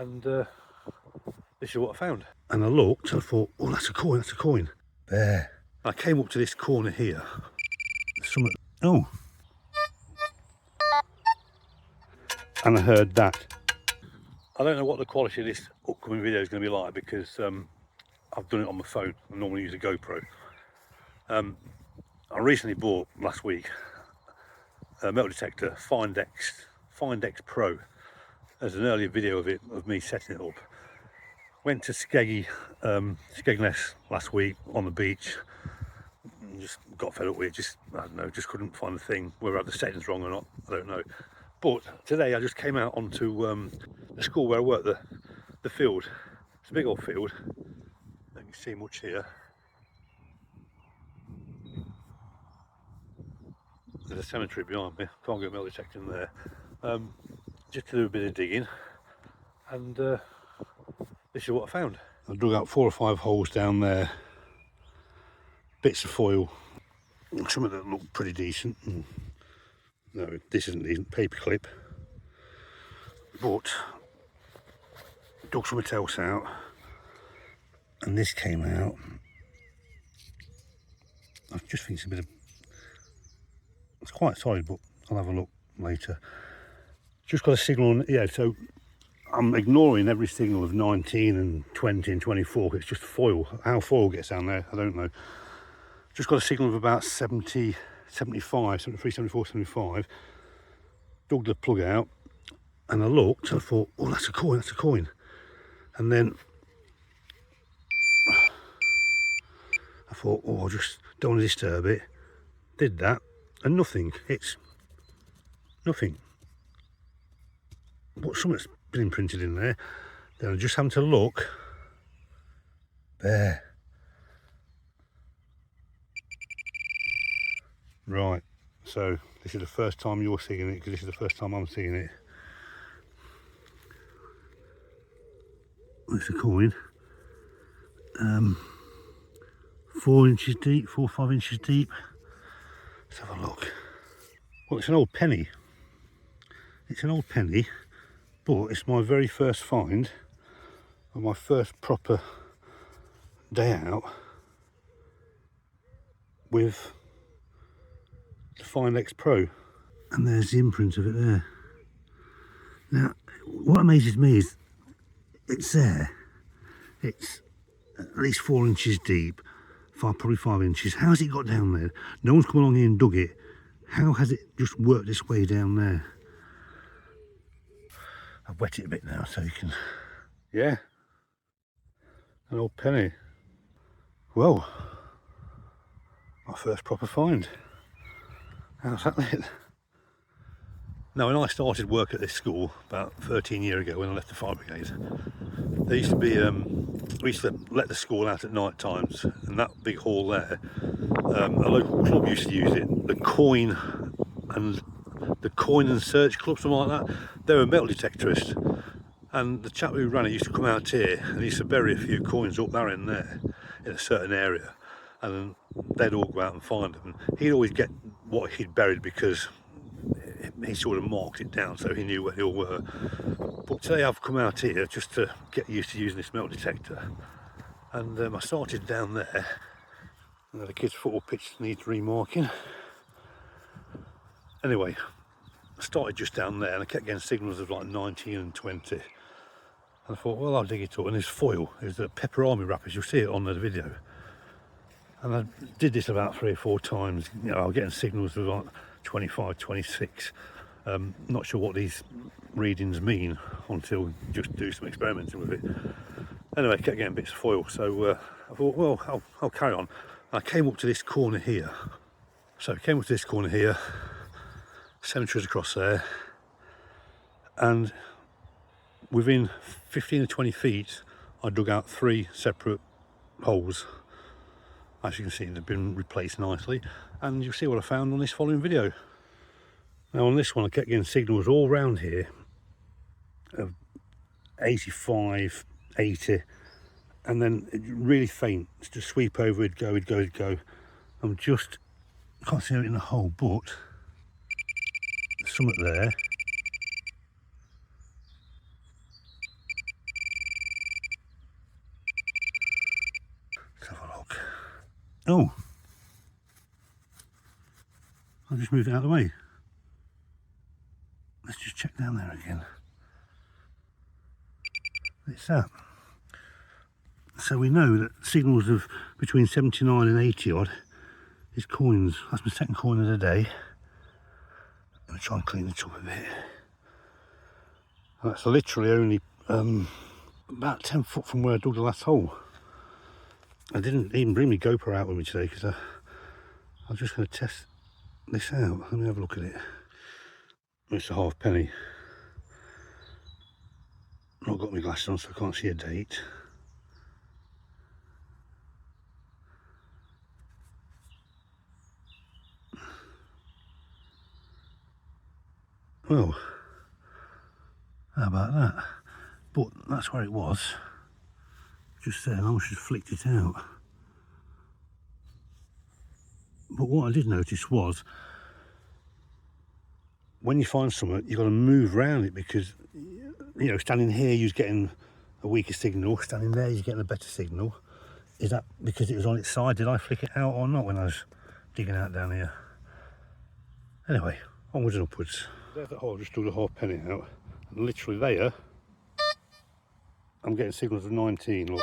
and this is what I found. And I looked and I thought, oh, that's a coin, that's a coin. There. I came up to this corner here. Oh. And I heard that. I don't know what the quality of this upcoming video is going to be like because I've done it on my phone. I normally use a GoPro. I recently bought last week a metal detector, Findx Pro. There's an earlier video of it, of me setting it up. Went to Skegness last week on the beach. And just got fed up with it. I don't know, just couldn't find the thing. Whether I had the settings wrong or not, I don't know. But today I just came out onto the school where I work, the field. It's a big old field. Don't you see much here. There's a cemetery behind me. Can't get a metal detector in there. Just to do a bit of digging, and this is what I found. I dug out 4 or 5 holes down there. Bits of foil. Some of them look pretty decent. No, this isn't decent. Paper clip. But dug something else out, and this came out. I just think it's a bit of. It's quite solid, but I'll have a look later. Just got a signal on, yeah, so I'm ignoring every signal of 19 and 20 and 24. It's just foil. How foil gets down there, I don't know. Just got a signal of about 70, 75, 73, 74, 75. Dug the plug out and I looked and I thought, oh, that's a coin, that's a coin. And then I thought, oh, I just don't want to disturb it. Did that and nothing. It's nothing. But something's been imprinted in there. Then I just happened to look. There. Right. So this is the first time you're seeing it, because this is the first time I'm seeing it. It's a coin. 4 inches deep, 4 or 5 inches deep. Let's have a look. Well, it's an old penny. It's an old penny. But it's my very first find, and my first proper day out with the Findx Pro. And there's the imprint of it there. Now, what amazes me is it's there. It's at least 4 inches deep, probably 5 inches. How's it got down there? No one's come along here and dug it. How has it just worked its way down there? I've wet it a bit now so you can, yeah, an old penny. Well, my first proper find. How's that then? Now, when I started work at this school about 13 years ago, when I left the fire brigade, there used to be, we used to let the school out at night times, and that big hall there, a local club used to use it, the Coin and Search Club, something like that. They were metal detectorists, and the chap who ran it used to come out here and he used to bury a few coins up there in there in a certain area, and they'd all go out and find them. And he'd always get what he'd buried because he sort of marked it down so he knew where they all were. But today I've come out here just to get used to using this metal detector, and I started down there. And the kids' football pitch needs remarking. Anyway, I started just down there and I kept getting signals of like 19 and 20. And I thought, well, I'll dig it up. And there's foil, there's the pepper army wrappers, you'll see it on the video. And I did this about 3 or 4 times. You know, I was getting signals of like 25, 26. Not sure what these readings mean until just do some experimenting with it. Anyway, I kept getting bits of foil. So I thought, well, I'll carry on. I came up to this corner here. So I came up to this corner here. Cemeteries across there, and within 15 or 20 feet I dug out 3 separate holes. As you can see, they've been replaced nicely, and you'll see what I found on this following video. Now on this one I kept getting signals all around here of 85, 80, and then really faint, just sweep over, it'd go. I'm just, can't see it in the hole, but something there. Oh, I'll just move it out of the way. Let's just check down there again. It's that. So we know that signals of between 79 and 80 odd is coins. That's my second coin of the day. I'm going to try and clean it up a bit. And that's literally only about 10 foot from where I dug the last hole. I didn't even bring my GoPro out with me today because I was just going to test this out. Let me have a look at it. It's a halfpenny. Not got my glasses on so I can't see a date. Well, how about that? But that's where it was. Just there, and I almost just flicked it out. But what I did notice was, when you find something, you've got to move around it because, you know, standing here, you're getting a weaker signal. Standing there, you're getting a better signal. Is that because it was on its side? Did I flick it out or not when I was digging out down here? Anyway, onwards and upwards. There's that hole, I just dug a halfpenny out. And literally there, I'm getting signals of 19, look.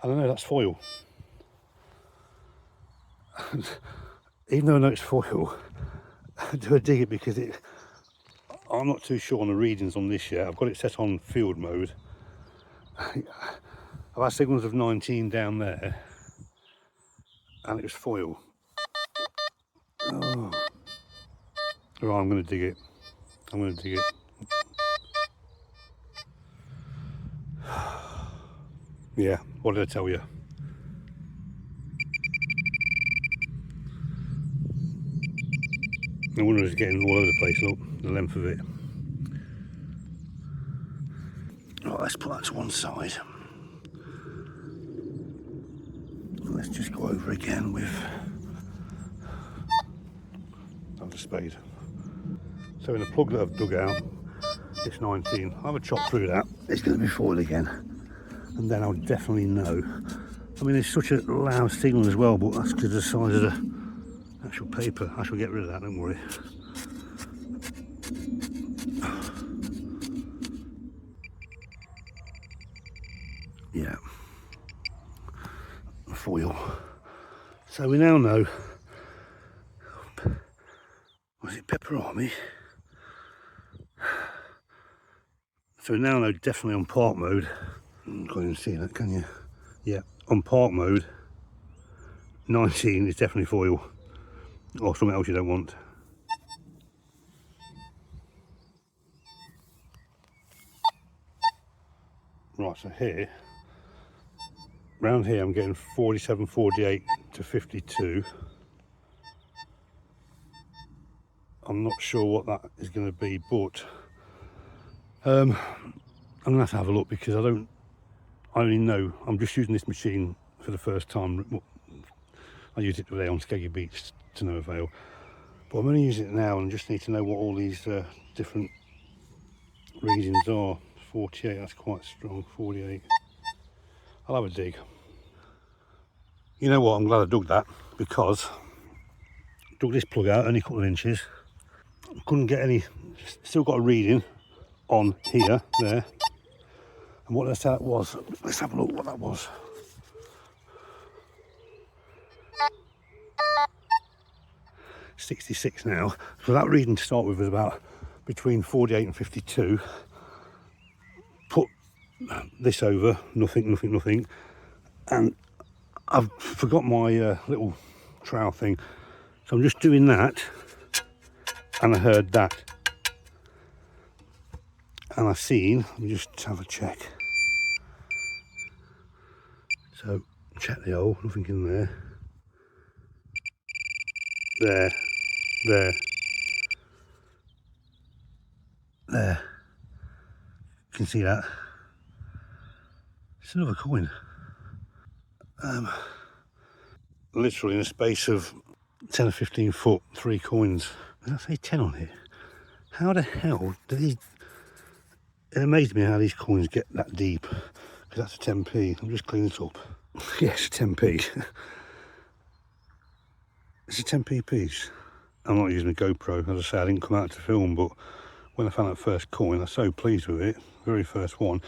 And I know that's foil. Even though I know it's foil, do I dig it because I'm not too sure on the readings on this yet. I've got it set on field mode. I've had signals of 19 down there, and it was foil. Oh. Right, I'm going to dig it. I'm going to dig it. Yeah, what did I tell you? No wonder it's getting all over the place, look, the length of it. Right, let's put that to one side. Let's just go over again with the spade. So in the plug that I've dug out, it's 19. I'll have a chop through that. It's going to be foil again. And then I'll definitely know. I mean, it's such a loud signal as well, but that's because of the size of the actual paper. I shall get rid of that, don't worry. Yeah. Foil. So we now know, was it Pepper Army? So we now know definitely on park mode. You can't even see that, can you? Yeah, on park mode, 19 is definitely foil, or something else you don't want. Right, so here, round here I'm getting 47, 48 to 52. I'm not sure what that is going to be, but I'm going to have a look because I only know, I'm just using this machine for the first time. I used it today on Skeggy Beach to no avail, but I'm only using it now and just need to know what all these different readings are. 48, that's quite strong. 48, I'll have a dig. You know what, I'm glad I dug that because I dug this plug out only a couple of inches, couldn't get any, still got a reading on here, there, and what that was, let's have a look what that was. $66 now, so that reading to start with was about between 48 and 52. Put this over, nothing, and I've forgot my little trowel thing, so I'm just doing that, and I heard that, and I seen, let me just have a check. So check the hole, nothing in there. There. You can see that. It's another coin. Literally in a space of 10 or 15 foot, 3 coins. Does that say 10 on it? How the hell do these... It amazed me how these coins get that deep. Because that's a 10p. I'm just cleaning it up. Yes, 10p. It's a 10p piece. I'm not using a GoPro, as I say, I didn't come out to film, but when I found that first coin, I was so pleased with it. Very first one,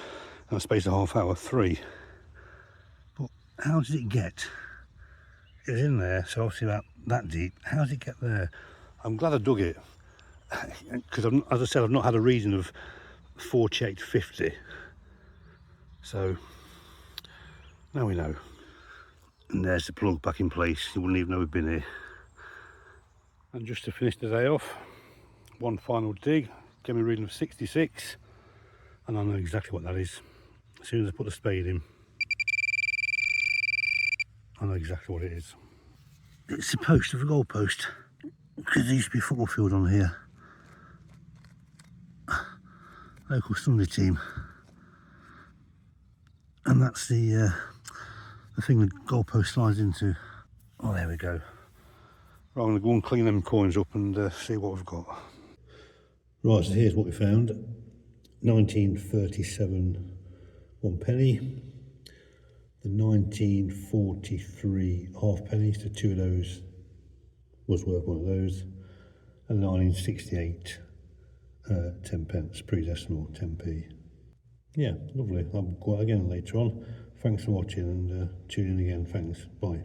and I spaced a half hour, 3. But how did it get? It was in there, so obviously that deep. How did it get there? I'm glad I dug it, because as I said, I've not had a reading of 48 to 50. So now we know. And there's the plug back in place. You wouldn't even know we've been here. And just to finish the day off, one final dig, gave me a reading of 66, and I know exactly what that is. As soon as I put the spade in, I know exactly what it is. It's the post of a goalpost, because there used to be a football field on here. Local Sunday team. And that's the thing the goalpost slides into. Oh, there we go. Right, I'm going to go and clean them coins up and see what we've got. Right, so here's what we found. 1937 one penny. The 1943 half pennies, so 2 of those was worth 1 of those. And 1968 10 pence, pre-decimal 10p. Yeah, lovely. I'll go out again later on. Thanks for watching and tune in again. Thanks. Bye.